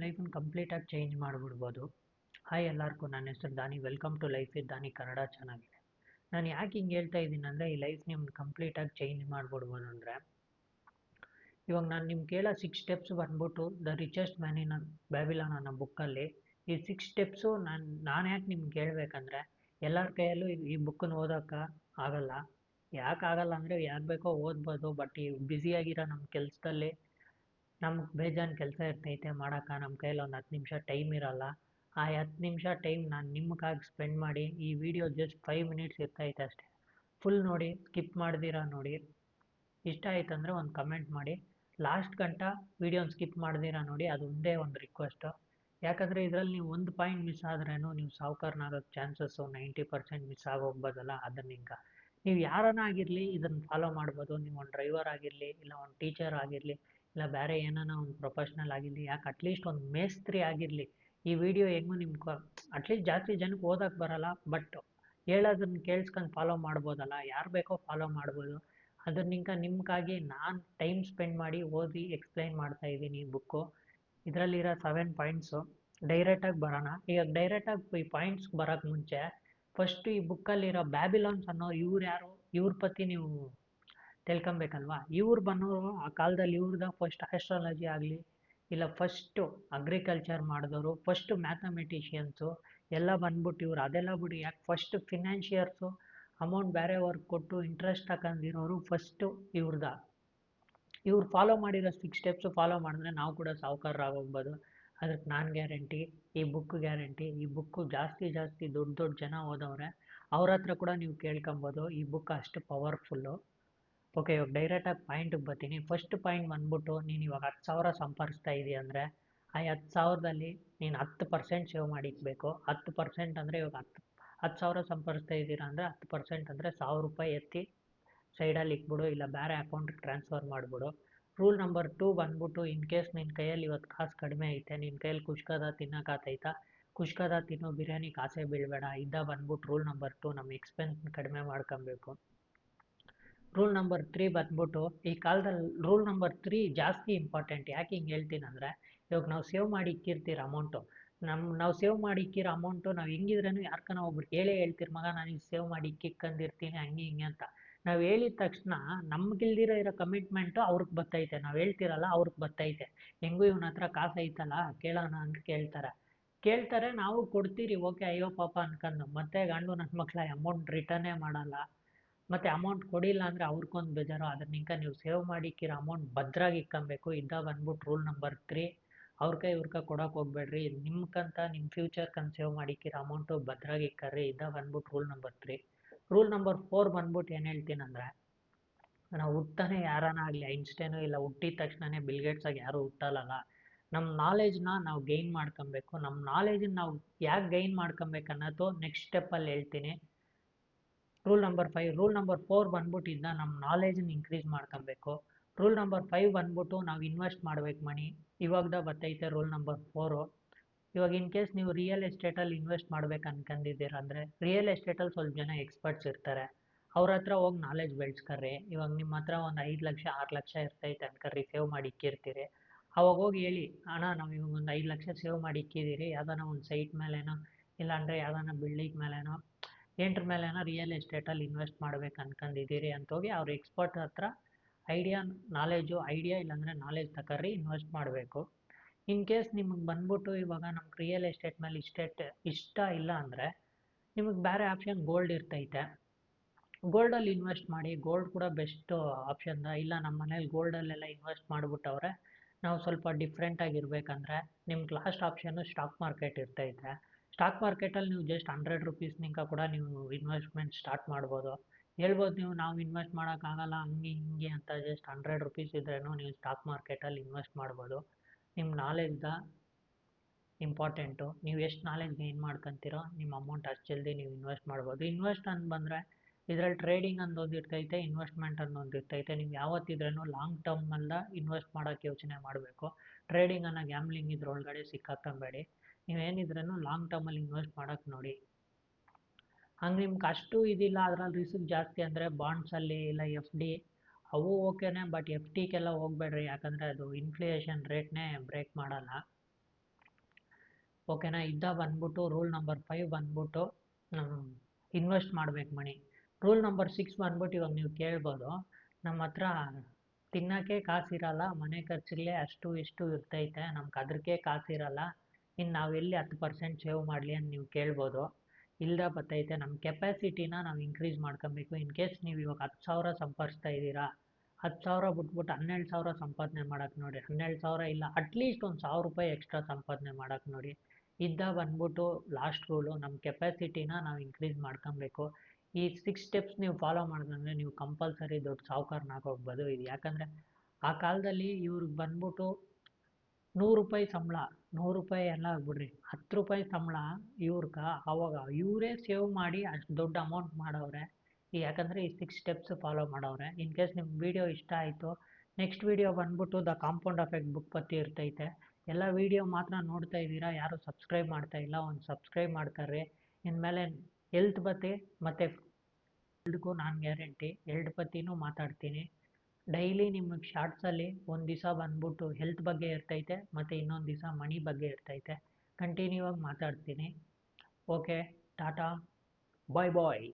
ಲೈಫನ್ನು ಕಂಪ್ಲೀಟಾಗಿ change ಮಾಡಿಬಿಡ್ಬೋದು. Hi ಎಲ್ಲರಿಗೂ, ನನ್ನ ಹೆಸರು ದಾನಿ. ವೆಲ್ಕಮ್ ಟು ಲೈಫ್ ವಿತ್ ದಾನಿ ಕನ್ನಡ ಚಾನಲ್ಗೆ. ನಾನು ಯಾಕೆ ಹಿಂಗೆ ಹೇಳ್ತಾ ಇದ್ದೀನಿ ಅಂದರೆ, ಈ ಲೈಫ್ ನಿಮ್ಗೆ ಕಂಪ್ಲೀಟಾಗಿ ಚೇಂಜ್ ಮಾಡಿಬಿಡ್ಬೋದು ಅಂದರೆ, ಇವಾಗ ನಾನು ನಿಮ್ಗೆ ಕೇಳೋ 6 ಸ್ಟೆಪ್ಸ್ ಬಂದ್ಬಿಟ್ಟು the richest man in Babylon ಅನ್ನೋ ಬುಕ್ಕಲ್ಲಿ ಈ 6 ಸ್ಟೆಪ್ಸು ನಾನು ಯಾಕೆ ನಿಮ್ಗೆ ಹೇಳ್ಬೇಕಂದ್ರೆ, ಎಲ್ಲರ ಕೈಯಲ್ಲೂ ಈ ಬುಕ್ಕನ್ನು ಓದೋಕ್ಕೆ ಆಗಲ್ಲ. ಯಾಕೆ ಆಗಲ್ಲ ಅಂದರೆ, ಯಾರು ಬೇಕೋ ಓದ್ಬೋದು, ಬಟ್ ಈ ಬ್ಯುಸಿಯಾಗಿರೋ ನಮ್ಮ ಕೆಲಸದಲ್ಲಿ ನಮ್ಗೆ ಬೇಜಾನ್ ಕೆಲಸ ಇರ್ತೈತೆ ಮಾಡೋಕೆ, ನಮ್ಮ ಕೈಯಲ್ಲಿ ಒಂದು 10 ನಿಮಿಷ ಟೈಮ್ ಇರಲ್ಲ. ಆ 10 ನಿಮಿಷ ಟೈಮ್ ನಾನು ನಿಮಗಾಗಿ ಸ್ಪೆಂಡ್ ಮಾಡಿ, ಈ ವಿಡಿಯೋ ಜಸ್ಟ್ 5 ಮಿನಿಟ್ಸ್ ಇರ್ತೈತೆ ಅಷ್ಟೇ. ಫುಲ್ ನೋಡಿ, ಸ್ಕಿಪ್ ಮಾಡ್ದಿರಾ ನೋಡಿ. ಇಷ್ಟ ಆಯ್ತಂದರೆ ಒಂದು ಕಮೆಂಟ್ ಮಾಡಿ. ಲಾಸ್ಟ್ ಗಂಟ ವಿಡಿಯೋನ ಸ್ಕಿಪ್ ಮಾಡ್ದಿರಾ ನೋಡಿ, ಅದು ಒಂದೇ ಒಂದು ರಿಕ್ವೆಸ್ಟು. ಯಾಕಂದರೆ ಇದರಲ್ಲಿ ನೀವು ಒಂದು ಪಾಯಿಂಟ್ ಮಿಸ್ ಆದ್ರೇನು ನೀವು ಸಾವುಕಾರನಾಗೋಕ್ಕೆ ಚಾನ್ಸಸ್ಸು 90% ಮಿಸ್ ಆಗೋಗ್ಬೋದಲ್ಲ. ಅದನ್ನ ನೀವು ಯಾರನ್ನ ಆಗಿರಲಿ ಇದನ್ನು ಫಾಲೋ ಮಾಡ್ಬೋದು. ನೀವು ಒಂದು ಡ್ರೈವರ್ ಆಗಿರಲಿ, ಇಲ್ಲ ಒಂದು ಟೀಚರ್ ಆಗಿರಲಿ, ಇಲ್ಲ ಬೇರೆ ಏನಾನ ಒಂದು ಪ್ರೊಫೆಷ್ನಲ್ ಆಗಿರಲಿ, ಯಾಕೆ ಅಟ್ಲೀಸ್ಟ್ ಒಂದು ಮೇಸ್ತ್ರಿ ಆಗಿರಲಿ, ಈ ವಿಡಿಯೋ ಹೆಂಗೂ ನಿಮ್ಗೆ ಅಟ್ಲೀಸ್ಟ್ ಜಾಸ್ತಿ ಜನಕ್ಕೆ ಓದೋಕ್ಕೆ ಬರಲ್ಲ, ಬಟ್ ಹೇಳೋದನ್ನ ಕೇಳಿಸ್ಕೊಂಡು ಫಾಲೋ ಮಾಡ್ಬೋದಲ್ಲ. ಯಾರು ಬೇಕೋ ಫಾಲೋ ಮಾಡ್ಬೋದು. ಅದನ್ನ ನಿಮ್ಗಾಗಿ ನಾನು ಟೈಮ್ ಸ್ಪೆಂಡ್ ಮಾಡಿ ಓದಿ ಎಕ್ಸ್ಪ್ಲೈನ್ ಮಾಡ್ತಾ ಇದ್ದೀನಿ ಈ ಬುಕ್ಕು. ಇದರಲ್ಲಿರೋ 7 ಪಾಯಿಂಟ್ಸು. ಡೈರೆಕ್ಟಾಗಿ ಬರೋಣ. ಈಗ ಡೈರೆಕ್ಟಾಗಿ ಈ ಪಾಯಿಂಟ್ಸ್ ಬರೋಕ್ಕೆ ಮುಂಚೆ ಫಸ್ಟು ಈ ಬುಕ್ಕಲ್ಲಿರೋ ಬ್ಯಾಬಿಲಾನ್ಸ್ ಅನ್ನೋರು ಇವ್ರು ಯಾರು, ಇವ್ರ ಪற்றி ನೀವು ತಿಳ್ಕೊಬೇಕಲ್ವಾ. ಇವ್ರು ಬಂದವರು ಆ ಕಾಲದಲ್ಲಿ ಇವ್ರದ ಫಸ್ಟ್ ಆಸ್ಟ್ರಾಲಜಿ ಆಗಲಿ, ಇಲ್ಲ ಫಸ್ಟು ಅಗ್ರಿಕಲ್ಚರ್ ಮಾಡಿದವರು, ಫಸ್ಟು ಮ್ಯಾಥಮೆಟಿಷಿಯನ್ಸು ಎಲ್ಲ ಬಂದ್ಬಿಟ್ಟು ಇವ್ರು. ಅದೆಲ್ಲ ಬಿಡಿ, ಯಾಕೆ ಫಸ್ಟ್ ಫಿನಾನ್ಷಿಯರ್ಸು ಅಮೌಂಟ್ ಬೇರೆಯವ್ರಿಗೆ ಕೊಟ್ಟು ಇಂಟ್ರೆಸ್ಟ್ ತಗೊಂಡಿರೋರು ಫಸ್ಟು ಇವ್ರು ಫಾಲೋ ಮಾಡಿರೋ 6 ಸ್ಟೆಪ್ಸು ಫಾಲೋ ಮಾಡಿದ್ರೆ ನಾವು ಕೂಡ ಸಾಹುಕಾರರಾಗೋಗ್ಬೋದು. ಅದಕ್ಕೆ ನಾನು ಗ್ಯಾರಂಟಿ, ಈ ಬುಕ್ ಗ್ಯಾರಂಟಿ. ಈ ಬುಕ್ಕು ಜಾಸ್ತಿ ದೊಡ್ಡ ಜನ ಓದವ್ರೆ, ಅವ್ರ ಹತ್ರ ಕೂಡ ನೀವು ಕೇಳ್ಕೊಬೋದು. ಈ ಬುಕ್ ಅಷ್ಟು ಪವರ್ಫುಲ್ಲು. ಓಕೆ, ಇವಾಗ ಡೈರೆಕ್ಟಾಗಿ ಪಾಯಿಂಟಿಗೆ ಬರ್ತೀನಿ. ಫಸ್ಟ್ ಪಾಯಿಂಟ್ ಬಂದ್ಬಿಟ್ಟು, ನೀನು ಇವಾಗ 10,000 ಸಂಪಾದಿಸ್ತಾ ಇದೀಯ ಅಂದರೆ, ಆ 10,000ದಲ್ಲಿ ನೀನು 10% ಸೇವ್ ಮಾಡಿಕ್ಬೇಕು. 10% ಅಂದರೆ ಇವಾಗ 10,000 ಸಂಪಾದಿಸ್ತಾ ಇದ್ದೀರಾ ಅಂದರೆ 10% ಅಂದರೆ 1,000 ರೂಪಾಯಿ ಎತ್ತಿ ಸೈಡಲ್ಲಿ ಇಕ್ಬಿಡು, ಇಲ್ಲ ಬೇರೆ ಅಕೌಂಟಿಗೆ ಟ್ರಾನ್ಸ್ಫರ್ ಮಾಡಿಬಿಡು. ರೂಲ್ ನಂಬರ್ 2 ಬಂದ್ಬಿಟ್ಟು, ಇನ್ ಕೇಸ್ ನಿನ್ನ ಕೈಯಲ್ಲಿ ಇವತ್ತು ಕಾಸು ಕಡಿಮೆ ಐತೆ, ನಿನ್ನ ಕೈಯಲ್ಲಿ ಕುಷ್ಕದ ತಿನ್ನೋಕ್ಕಾತೈತಾ, ಕುಷ್ಕದ ತಿನ್ನೋ ಬಿರಿಯಾನಿ ಕಾಸೇ ಬೀಳಬೇಡ. ಬಂದ್ಬಿಟ್ಟು ರೂಲ್ ನಂಬರ್ 2, ನಮ್ಮ ಎಕ್ಸ್ಪೆನ್ಸ್ ಕಡಿಮೆ ಮಾಡ್ಕೊಬೇಕು. ರೂಲ್ ನಂಬರ್ 3 ಬಂದ್ಬಿಟ್ಟು, ಈ ಕಾಲದಲ್ಲಿ ರೂಲ್ ನಂಬರ್ 3 ಜಾಸ್ತಿ ಇಂಪಾರ್ಟೆಂಟ್. ಯಾಕೆ ಹಿಂಗೆ ಹೇಳ್ತೀನಿ ಅಂದರೆ, ಇವಾಗ ನಾವು ಸೇವ್ ಮಾಡಿ ಇಕ್ಕಿರ್ತೀರ ಅಮೌಂಟು, ನಾವು ಸೇವ್ ಮಾಡಿ ಇಕ್ಕಿರೋ ಅಮೌಂಟು ನಾವು ಹೆಂಗಿದ್ರೇನು ಯಾರ್ಕನ ಒಬ್ರು ಹೇಳ್ತೀರಿ, ಮಗ ನಾನು ಈಗ ಸೇವ್ ಮಾಡಿ ಇಕ್ಕಿಕ್ಕಂದಿರ್ತೀನಿ ಹಂಗೆ ಹಿಂಗೆ ಅಂತ. ನಾವು ಹೇಳಿದ ತಕ್ಷಣ ನಮ್ಗಿಲ್ದಿರೋ ಕಮಿಟ್ಮೆಂಟು ಅವ್ರಿಗೆ ಬರ್ತೈತೆ. ನಾವು ಹೇಳ್ತಿರಲ್ಲ, ಅವ್ರಿಗೆ ಬರ್ತೈತೆ. ಹೆಂಗೂ ಇವನ ಹತ್ರ ಕಾಸು ಐತಲ್ಲ ಕೇಳೋಣ ಅಂತ ಕೇಳ್ತಾರೆ. ನಾವು ಕೊಡ್ತೀರಿ. ಓಕೆ, ಅಯ್ಯೋ ಪಾಪ ಅನ್ಕೊಂಡು ಮತ್ತೆ ಗಂಡು ನನ್ನ ಮಕ್ಳ ಅಮೌಂಟ್ ರಿಟರ್ನೇ ಮಾಡಲ್ಲ. ಮತ್ತು ಅಮೌಂಟ್ ಕೊಡಿಲ್ಲ ಅಂದರೆ ಅವ್ರಿಗೊಂದು ಬೇಜಾರು. ಅದನ್ನ ನೀವು ಸೇವ್ ಮಾಡಿಕ್ಕಿರೋ ಅಮೌಂಟ್ ಭದ್ರಾಗಿ ಇಕ್ಕೊಬೇಕು. ಬಂದ್ಬಿಟ್ಟು ರೂಲ್ ನಂಬರ್ 3. ಅವ್ರ ಕೈ ಕೊಡೋಕೆ ಹೋಗ್ಬೇಡ್ರಿ. ನಿಮ್ಗಂತ ನಿಮ್ಮ ಫ್ಯೂಚರ್ಕಂತ ಸೇವ್ ಮಾಡಿಕ್ಕಿರೋ ಅಮೌಂಟು ಭದ್ರಾಗಿ ಇಕ್ಕರ್ರಿ. ಬಂದ್ಬಿಟ್ಟು ರೂಲ್ ನಂಬರ್ 3. ರೂಲ್ ನಂಬರ್ 4 ಬಂದ್ಬಿಟ್ಟು ಏನು ಹೇಳ್ತೀನಿ ಅಂದರೆ, ನಾವು ಹುಟ್ತಾನೆ ಯಾರನ್ನ ಆಗಲಿ ಐನ್ಸ್ಟೈನು, ಇಲ್ಲ ಹುಟ್ಟಿದ ತಕ್ಷಣನೇ ಬಿಲ್ಗೇಟ್ಸ್ ಆಗಿ ಯಾರೂ ಹುಟ್ಟಲ್ಲ. ನಮ್ಮ ನಾಲೆಜ್ನ ನಾವು ಗೈನ್ ಮಾಡ್ಕೊಬೇಕು. ನಮ್ಮ ನಾಲೆಜನ್ನ ನಾವು ಯಾಕೆ ಗೈನ್ ಮಾಡ್ಕೊಬೇಕು ಅನ್ನೋದು ನೆಕ್ಸ್ಟ್ ಸ್ಟೆಪ್ಪಲ್ಲಿ ಹೇಳ್ತೀನಿ. Rule number 5. ರೂಲ್ ನಂಬರ್ 4 ಬಂದ್ಬಿಟ್ಟಿದ್ದ ನಮ್ಮ ನಾಲೆಜನ್ನ ಇನ್ಕ್ರೀಸ್ ಮಾಡ್ಕೊಬೇಕು. ರೂಲ್ ನಂಬರ್ 5 ಬಂದ್ಬಿಟ್ಟು ನಾವು ಇನ್ವೆಸ್ಟ್ ಮಾಡ್ಬೇಕು ಮನಿ. ಇವಾಗದ ಬರ್ತೈತೆ ರೂಲ್ ನಂಬರ್ 4. ಇವಾಗ ಇನ್ ಕೇಸ್ ನೀವು ರಿಯಲ್ ಎಸ್ಟೇಟಲ್ಲಿ ಇನ್ವೆಸ್ಟ್ ಮಾಡ್ಬೇಕು ಅನ್ಕೊಂಡಿದ್ದೀರ ಅಂದರೆ, ರಿಯಲ್ ಎಸ್ಟೇಟಲ್ಲಿ ಸ್ವಲ್ಪ ಜನ ಎಕ್ಸ್ಪರ್ಟ್ಸ್ ಇರ್ತಾರೆ, ಅವ್ರ ಹತ್ರ ಹೋಗಿ ನಾಲೆಜ್ ಬೆಳೆಸ್ಕರ್ರಿ. ಇವಾಗ ನಿಮ್ಮ ಹತ್ರ ಒಂದು 5 ಲಕ್ಷ 6 ಲಕ್ಷ ಇರ್ತೈತೆ ಅನ್ಕರ್ರಿ, ಸೇವ್ ಮಾಡಿ ಇಕ್ಕಿರ್ತೀರಿ. ಅವಾಗ ಹೋಗಿ ಹೇಳಿ, ಅಣ್ಣ ನಾವು ಇವಾಗ ಒಂದು 5 ಲಕ್ಷ ಸೇವ್ ಮಾಡಿ ಇಕ್ಕಿದ್ದೀರಿ, ಯಾವ್ದಾನ ಒಂದು ಸೈಟ್ ಮೇಲೇನೋ, ಇಲ್ಲಾಂದರೆ ಯಾವ್ದಾನ ಬಿಲ್ಡಿಂಗ್ ಮೇಲೇನೋ, ಎಂಟ್ರ ಮೇಲೇನೋ ರಿಯಲ್ ಎಸ್ಟೇಟಲ್ಲಿ ಇನ್ವೆಸ್ಟ್ ಮಾಡ್ಬೇಕು ಅನ್ಕೊಂಡಿದ್ದೀರಿ ಅಂತ ಹೋಗಿ ಅವ್ರ ಎಕ್ಸ್ಪರ್ಟ್ ಹತ್ರ ಐಡಿಯಾ ಇಲ್ಲಾಂದರೆ ನಾಲೆಜ್ ತಕರ್ರಿ, ಇನ್ವೆಸ್ಟ್ ಮಾಡಬೇಕು. ಇನ್ ಕೇಸ್ ನಿಮಗೆ ಬಂದ್ಬಿಟ್ಟು ಇವಾಗ ನಮ್ಗೆ ರಿಯಲ್ ಎಸ್ಟೇಟ್ ಮೇಲೆ ಇಷ್ಟ ಇಲ್ಲ ಅಂದರೆ, ನಿಮಗೆ ಬೇರೆ ಆಪ್ಷನ್ ಗೋಲ್ಡ್ ಇರ್ತೈತೆ. ಗೋಲ್ಡಲ್ಲಿ ಇನ್ವೆಸ್ಟ್ ಮಾಡಿ. ಗೋಲ್ಡ್ ಕೂಡ ಬೆಸ್ಟ್ ಆಪ್ಷನ್. ಇಲ್ಲ ನಮ್ಮ ಮನೇಲಿ ಗೋಲ್ಡಲ್ಲೆಲ್ಲ ಇನ್ವೆಸ್ಟ್ ಮಾಡಿಬಿಟ್ಟವ್ರೆ, ನಾವು ಸ್ವಲ್ಪ ಡಿಫ್ರೆಂಟಾಗಿರ್ಬೇಕಂದ್ರೆ ನಿಮ್ಗೆ ಲಾಸ್ಟ್ ಆಪ್ಷನ್ನು ಸ್ಟಾಕ್ ಮಾರ್ಕೆಟ್ ಇರ್ತೈತೆ. ಸ್ಟಾಕ್ ಮಾರ್ಕೆಟಲ್ಲಿ ನೀವು ಜಸ್ಟ್ 100 ರುಪೀಸ್ನಿಂದ ಕೂಡ ನೀವು ಇನ್ವೆಸ್ಟ್ಮೆಂಟ್ ಸ್ಟಾರ್ಟ್ ಮಾಡ್ಬೋದು. ಹೇಳ್ಬೋದು ನೀವು, ನಾವು ಇನ್ವೆಸ್ಟ್ ಮಾಡೋಕ್ಕಾಗಲ್ಲ ಹಂಗೆ ಹಿಂಗೆ ಅಂತ. ಜಸ್ಟ್ 100 ರುಪೀಸ್ ಇದ್ರೇನು ನೀವು ಸ್ಟಾಕ್ ಮಾರ್ಕೆಟಲ್ಲಿ ಇನ್ವೆಸ್ಟ್ ಮಾಡ್ಬೋದು. ನಿಮ್ಮ ನಾಲೆಜ್ದ ಇಂಪಾರ್ಟೆಂಟು. ನೀವು ಎಷ್ಟು ನಾಲೆಜ್ ಗೈನ್ ಮಾಡ್ಕೊತೀರೋ ನಿಮ್ಮ ಅಮೌಂಟ್ ಅಷ್ಟು ಜಲ್ದಿ ನೀವು ಇನ್ವೆಸ್ಟ್ ಮಾಡ್ಬೋದು. ಇನ್ವೆಸ್ಟ್ ಅಂತ ಬಂದರೆ ಇದರಲ್ಲಿ ಟ್ರೇಡಿಂಗ್ ಅನ್ನೋದು ಇರ್ತೈತೆ, ಇನ್ವೆಸ್ಟ್ಮೆಂಟ್ ಅನ್ನೋದು ಇರ್ತೈತೆ. ನೀವು ಯಾವತ್ತಿದ್ರೂ ಲಾಂಗ್ ಟರ್ಮಲ್ಲ ಇನ್ವೆಸ್ಟ್ ಮಾಡೋಕ್ಕೆ ಯೋಚನೆ ಮಾಡಬೇಕು. ಟ್ರೇಡಿಂಗ್ ಅನ್ನೋ ಗ್ಯಾಮ್ಲಿಂಗ್ ಇದ್ರೊಳಗಡೆ ಸಿಕ್ಕಾಕೊಂಬೇಡಿ. ನೀವೇನಿದ್ರೂ ಲಾಂಗ್ ಟರ್ಮಲ್ಲಿ ಇನ್ವೆಸ್ಟ್ ಮಾಡೋಕ್ಕೆ ನೋಡಿ. ಹಂಗೆ ನಿಮ್ಗೆ ಅಷ್ಟು ಇದಿಲ್ಲ, ಅದರಲ್ಲಿ ರಿಸ್ಕ್ ಜಾಸ್ತಿ ಅಂದರೆ ಬಾಂಡ್ಸಲ್ಲಿ ಇಲ್ಲ FD ಅವು ಓಕೆನೇ, ಬಟ್ FDಗೆಲ್ಲ ಹೋಗಬೇಡ್ರಿ. ಯಾಕಂದರೆ ಅದು ಇನ್ಫ್ಲೇಷನ್ ರೇಟ್ನೇ ಬ್ರೇಕ್ ಮಾಡಲ್ಲ. ಓಕೆನಾ. ಬಂದ್ಬಿಟ್ಟು ರೂಲ್ ನಂಬರ್ 5 ಬಂದ್ಬಿಟ್ಟು ಇನ್ವೆಸ್ಟ್ ಮಾಡ್ಬೇಕು ಮನಿ. ರೂಲ್ ನಂಬರ್ 6 ಬಂದ್ಬಿಟ್ಟು ಇವಾಗ ನೀವು ಕೇಳ್ಬೋದು, ನಮ್ಮ ಹತ್ರ ತಿನ್ನೋಕ್ಕೆ ಕಾಸಿರಲ್ಲ, ಮನೆ ಖರ್ಚಿಗೆ ಅಷ್ಟು ಇಷ್ಟು ಇರ್ತೈತೆ, ನಮ್ಗೆ ಅದಕ್ಕೆ ಕಾಸಿರಲ್ಲ, ಇನ್ನು ನಾವೆಲ್ಲಿ 10% ಸೇವ್ ಮಾಡಲಿ ಅಂತ ನೀವು ಕೇಳ್ಬೋದು. ಇಲ್ದ ಬರ್ತೈತೆ, ನಮ್ಮ ಕೆಪಾಸಿಟಿನ ನಾವು ಇನ್ಕ್ರೀಸ್ ಮಾಡ್ಕೊಬೇಕು. ಇನ್ ಕೇಸ್ ನೀವು ಇವಾಗ 10,000 ಸಂಪಾದಿಸ್ತಾ ಇದ್ದೀರಾ, 10,000 ಬಿಟ್ಬಿಟ್ಟು 12,000 ಸಂಪಾದನೆ ಮಾಡೋಕ್ಕೆ ನೋಡಿ. 12,000 ಇಲ್ಲ ಅಟ್ಲೀಸ್ಟ್ ಒಂದು 1,000 ರೂಪಾಯಿ ಎಕ್ಸ್ಟ್ರಾ ಸಂಪಾದನೆ ಮಾಡೋಕ್ಕೆ ನೋಡಿ. ಬಂದ್ಬಿಟ್ಟು ಲಾಸ್ಟ್ ರೂಲು, ನಮ್ಮ ಕೆಪಾಸಿಟಿನ ನಾವು ಇನ್ಕ್ರೀಸ್ ಮಾಡ್ಕೊಬೇಕು. ಈ 6 ಸ್ಟೆಪ್ಸ್ ನೀವು ಫಾಲೋ ಮಾಡಿದ್ರೆ ನೀವು ಕಂಪಲ್ಸರಿ ದೊಡ್ಡ ಸಾಹುಕಾರನಾಗೋಗ್ಬೋದು. ಇದು ಯಾಕಂದರೆ ಆ ಕಾಲದಲ್ಲಿ ಇವ್ರಿಗೆ ಬಂದ್ಬಿಟ್ಟು 100 ರೂಪಾಯಿ ಸಂಬಳ, 100 ರೂಪಾಯಿ ಎಲ್ಲ ಆಗ್ಬಿಡ್ರಿ, 10 ರೂಪಾಯಿ ಸಂಬಳ ಅವಾಗ ಇವರೇ ಸೇವ್ ಮಾಡಿ ಅಷ್ಟು ದೊಡ್ಡ ಅಮೌಂಟ್ ಮಾಡವ್ರೆ. ಯಾಕಂದರೆ ಈ 6 ಸ್ಟೆಪ್ಸ್ ಫಾಲೋ ಮಾಡವ್ರೆ. ಇನ್ ಕೇಸ್ ನಿಮ್ಗೆ ವಿಡಿಯೋ ಇಷ್ಟ ಆಯಿತು, ನೆಕ್ಸ್ಟ್ ವಿಡಿಯೋ ಬಂದ್ಬಿಟ್ಟು ದ ಕಾಂಪೌಂಡ್ ಎಫೆಕ್ಟ್ ಬುಕ್ ಪತ್ತಿ ಇರ್ತೈತೆ. ಎಲ್ಲ ವಿಡಿಯೋ ಮಾತ್ರ ನೋಡ್ತಾ ಇದ್ದೀರಾ, ಯಾರು ಸಬ್ಸ್ಕ್ರೈಬ್ ಮಾಡ್ತಾ ಇಲ್ಲ, ಒಂದು ಸಬ್ಸ್ಕ್ರೈಬ್ ಮಾಡ್ಕರ್ರಿ. ಇನ್ಮೇಲೆ ಹೆಲ್ತ್ ಬಗ್ಗೆ ಮತ್ತು ಎಲ್ಡ್ಗೂ ನಾನು ಗ್ಯಾರಂಟಿ, ಎರಡು ಪತ್ತಿನೂ ಮಾತಾಡ್ತೀನಿ. ಡೈಲಿ ನಿಮಗೆ ಶಾರ್ಟ್ಸಲ್ಲಿ ಒಂದು ದಿವಸ ಬಂದ್ಬಿಟ್ಟು ಹೆಲ್ತ್ ಬಗ್ಗೆ ಇರ್ತೈತೆ, ಮತ್ತು ಇನ್ನೊಂದು ದಿವಸ ಮನಿ ಬಗ್ಗೆ ಇರ್ತೈತೆ. ಕಂಟಿನ್ಯೂ ಆಗಿ ಮಾತಾಡ್ತೀನಿ. ಓಕೆ, ಟಾಟಾ, ಬಾಯ್ ಬಾಯ್.